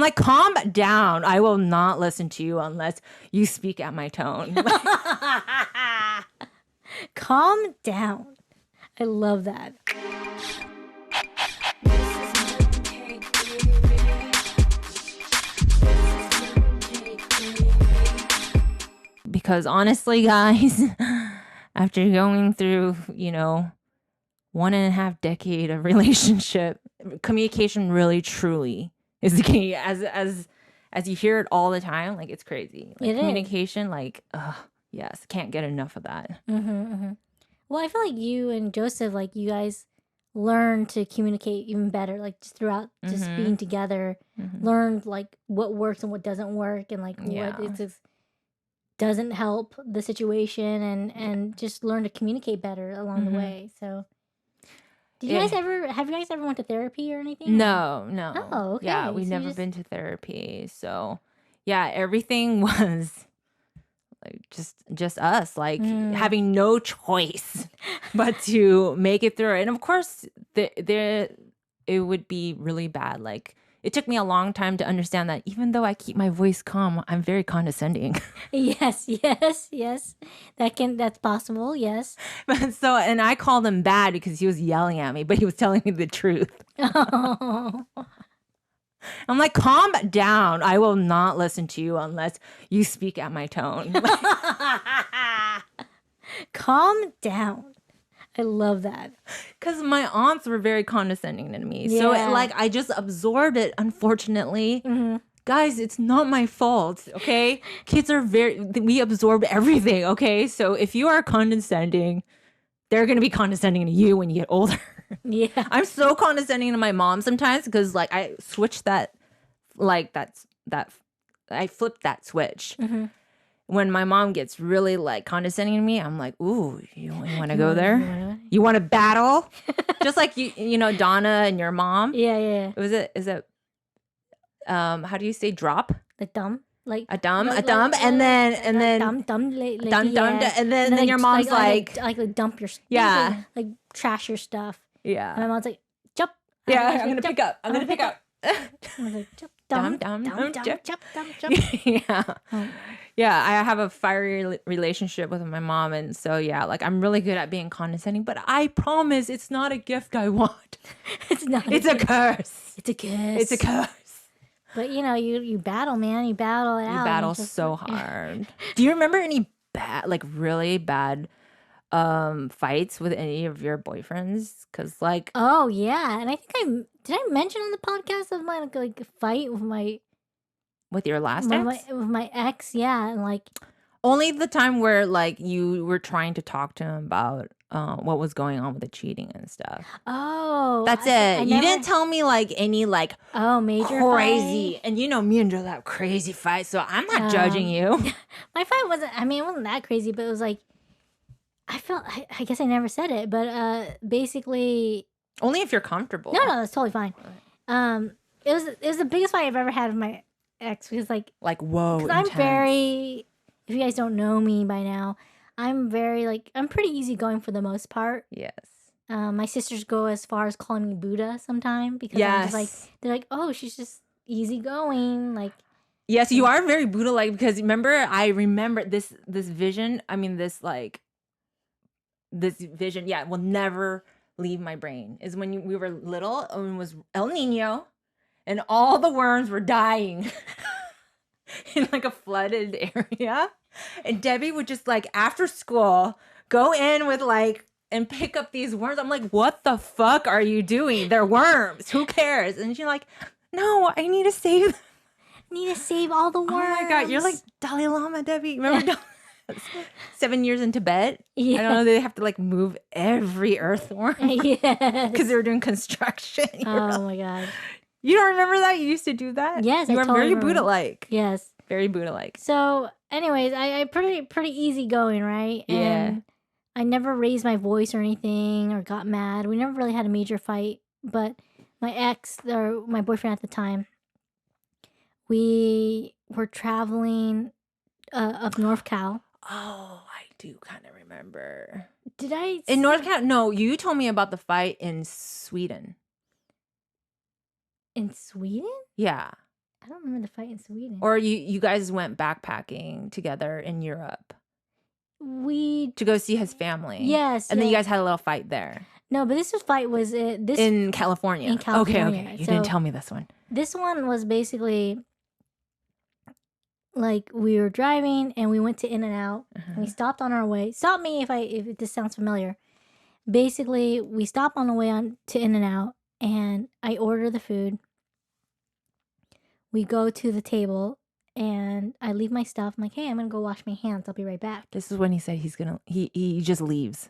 like, calm down. I will not listen to you unless you speak at my tone. Calm down. I love that. Because honestly, guys, after going through, 1.5 decade of relationship, communication really truly is the key. As you hear it all the time, like, it's crazy. Like, communication, like, yes, can't get enough of that. Well, I feel like you and Joseph, like, you guys learned to communicate even better, like, just throughout just being together, learned, like, what works and what doesn't work, and, like, what doesn't help the situation, and just learn to communicate better along the way. So, have you guys ever went to therapy or anything? No. Oh, okay. Yeah, we've never been to therapy. So, yeah, everything was like just us, like having no choice but to make it through. And of course, it would be really bad. Like, it took me a long time to understand that even though I keep my voice calm, I'm very condescending. Yes. That's possible, yes. So, and I called him bad because he was yelling at me, but he was telling me the truth. Oh. I'm like, calm down. I will not listen to you unless you speak at my tone. Calm down. I love that. Because my aunts were very condescending to me. Yeah. So, I just absorbed it, unfortunately. Guys, it's not my fault, okay? Kids are we absorb everything, okay? So if you are condescending, they're going to be condescending to you when you get older. Yeah. I'm so condescending to my mom sometimes because, like, I switched that, like, I flipped that switch. When my mom gets really, like, condescending to me, I'm like, ooh, you want to go there? You want to battle? Just like, Donna and your mom. Yeah. Is it, how do you say drop? Like dumb? Like a dumb, and then dumb, and then your mom's like dump your stuff. Yeah. Like trash your stuff. Yeah. And my mom's like, jump. Yeah, I'm going to pick up. I was like, jump. Yeah. Yeah, I have a fiery relationship with my mom, and so yeah, like, I'm really good at being condescending, but I promise it's not a gift I want. It's not. It's a curse. It's a curse. It's a curse. But you battle, man. You battle it out. You battle so hard. Do you remember any really bad fights with any of your boyfriends? Because, like, oh yeah, and I think did I mention on the podcast of my like fight with your last ex? With my ex, yeah, and like only the time where, like, you were trying to talk to him about what was going on with the cheating and stuff. Oh, that's it. You didn't tell me, like, any, like, major crazy fight? And me and Joe have crazy fights, so I'm not judging you. My fight wasn't. I mean, it wasn't that crazy, but it was like I guess I never said it, but basically. Only if you're comfortable. No, that's totally fine. It was the biggest fight I've ever had with my ex because like whoa. Because I'm very. If you guys don't know me by now, I'm pretty easygoing for the most part. Yes. My sisters go as far as calling me Buddha sometime because I'm just like, they're like, oh, she's just easygoing, like. Yes, you are very Buddha-like because I remember this vision. I mean, this vision, will never leave my brain. Is when we were little and it was El Nino, and all the worms were dying in like a flooded area, and Debbie would just like after school go in with like and pick up these worms. I'm like, what the fuck are you doing? They're worms. Who cares? And she's like, no, I need to save them. Need to save all the worms. Oh my god, you're like Dalai Lama, Debbie. Remember 7 years in Tibet? Yeah. I don't know, they have to like move every earthworm. Yes. Because they were doing construction. Oh my god. You don't remember that? You used to do that? Yes, you I are totally very remember. Buddha-like. Yes. Very Buddha-like. So, anyways, I pretty easygoing, right? Yeah. And I never raised my voice or anything or got mad. We never really had a major fight. But my ex, or my boyfriend at the time, we were traveling up North Cal. Oh, I do kind of remember. Did I? In North Cal? No, you told me about the fight in Sweden. In Sweden? Yeah. I don't remember the fight in Sweden. Or you guys went backpacking together in Europe We to go see his family. Yes. And then you guys had a little fight there. No, but this fight was this in California. In California. Okay. You didn't tell me this one. This one was basically like we were driving and we went to In-N-Out. And we stopped on our way. Stop me if this sounds familiar. Basically, we stop on the way on to In-N-Out and I order the food. We go to the table and I leave my stuff. I'm like, hey, I'm gonna go wash my hands. I'll be right back. This is when he said he just leaves.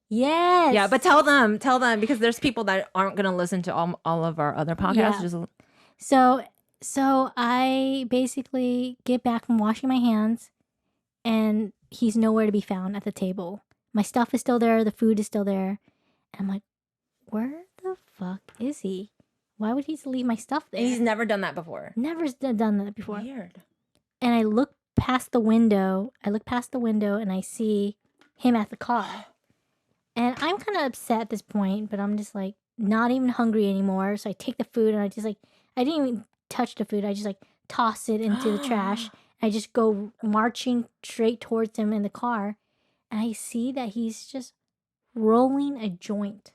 Yes. Yeah, but tell them because there's people that aren't gonna listen to all of our other podcasts. Yeah. So I basically get back from washing my hands and he's nowhere to be found at the table. My stuff is still there. The food is still there. And I'm like, where the fuck is he? Why would he leave my stuff there? He's never done that before. Never done that before. Weird. And I look past the window. And I see him at the car. And I'm kind of upset at this point, but I'm just like not even hungry anymore. So I take the food and I just like, I didn't even touch the food. I just like toss it into the trash. I just go marching straight towards him in the car. And I see that he's just rolling a joint.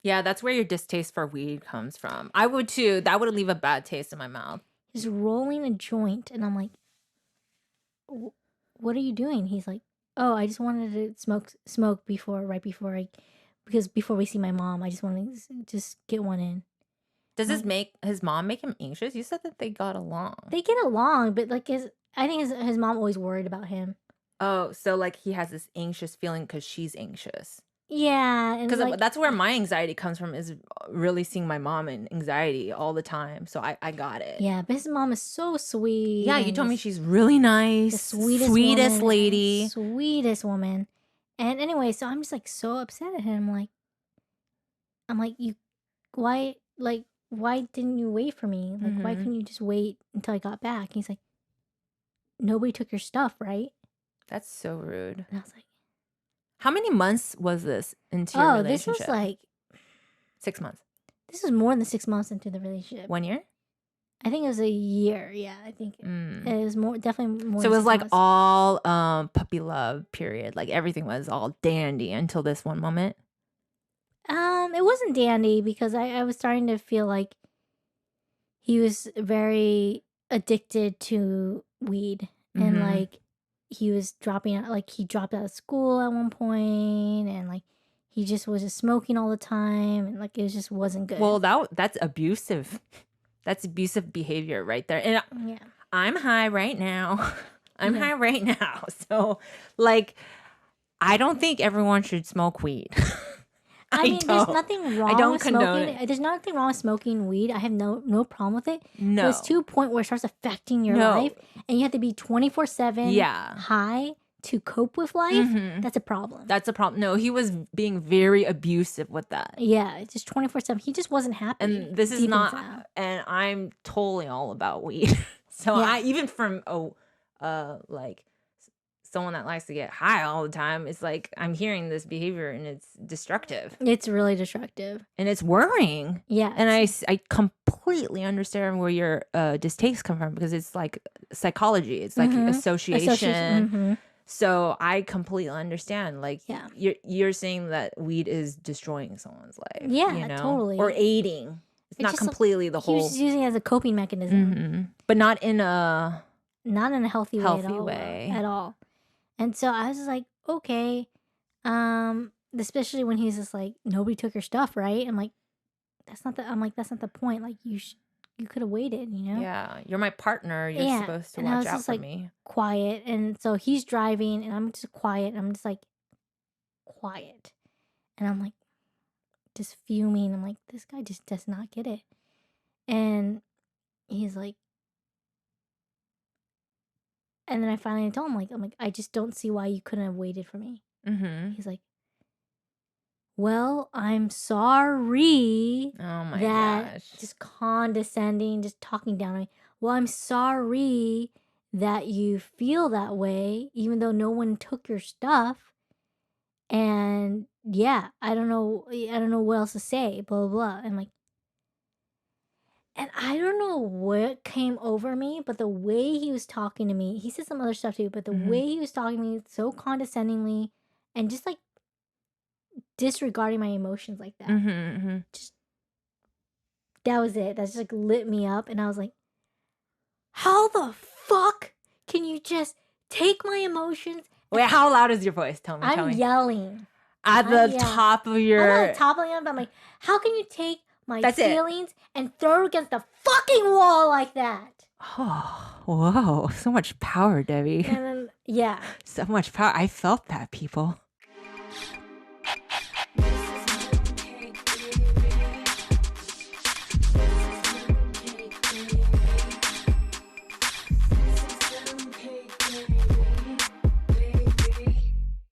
Yeah, that's where your distaste for weed comes from. I would too. That would leave a bad taste in my mouth. He's rolling a joint. And I'm like, what are you doing? He's like, oh, I just wanted to smoke because before we see my mom, I just wanted to just get one in. Does this make his mom make him anxious? You said that they got along. They get along, but like I think his mom always worried about him. Oh, so like he has this anxious feeling because she's anxious. Yeah, because like, that's where my anxiety comes from, is really seeing my mom in anxiety all the time. So I got it. Yeah, but his mom is so sweet. Yeah, you told me she's really nice, the sweetest lady, sweetest woman. And anyway, so I'm just like so upset at him. I'm like, why didn't you wait for me? Like, why couldn't you just wait until I got back? He's like, nobody took your stuff, right? That's so rude. And I was like, how many months was this into your relationship? This was like 6 months. This was more than 6 months into the relationship. 1 year? I think it was a year. Yeah, I think it was definitely more. So it was like all puppy love period. Like everything was all dandy until this one moment. It wasn't dandy because I was starting to feel like he was very addicted to weed and like he was dropping out. Like he dropped out of school at one point and like he just was just smoking all the time and like it just wasn't good. Well, that's abusive. That's abusive behavior right there. And yeah. I'm high right now. High right now. So like I don't think everyone should smoke weed. I mean, there's nothing wrong with smoking. It. There's nothing wrong with smoking weed. I have no problem with it. No. But it's to a point where it starts affecting your life and you have to be 24/7 high to cope with life. That's a problem. That's a problem. No, he was being very abusive with that. Yeah, it's just 24/7. He just wasn't happy. And this is not, and I'm totally all about weed. So I, even from, like someone that likes to get high all the time, it's like I'm hearing this behavior and it's destructive. It's really destructive. And it's worrying. Yeah. And I completely understand where your distakes come from because it's like psychology. It's like association. So I completely understand. Like you're saying that weed is destroying someone's life. Yeah, you know? totally. Or aiding. It's not completely the whole. He was just using it as a coping mechanism. But not in a healthy way at all. And so I was just like, okay. Especially when he's just like, nobody took your stuff, right? I'm like, that's not the point. Like you could have waited, you know? Yeah. You're my partner. You're supposed to watch out for me. Quiet. And so he's driving and I'm just quiet. I'm just like quiet. And I'm like just fuming. I'm like, this guy just does not get it. And he's like, and then I finally told him, I'm like, I just don't see why you couldn't have waited for me. He's like, well, I'm sorry. Oh my gosh. gosh. Just condescending, just talking down on me. Well, I'm sorry that you feel that way, even though no one took your stuff. And yeah, I don't know what else to say, blah, blah, blah. I'm like, And I don't know what came over me, but the way he was talking to me, he said some other stuff too, but the Mhm. way he was talking to me so condescendingly and just like disregarding my emotions like that. Just that was it. That just like lit me up. And I was like, how the fuck can you just take my emotions? Wait, how loud is your voice? Tell me. I'm yelling. At the top of your... I'm at the top of the but I'm like, how can you take my That's it. feelings and throw it against the fucking wall like that? Oh, whoa. So much power, Debbie. And then, yeah. So much power. I felt that, people.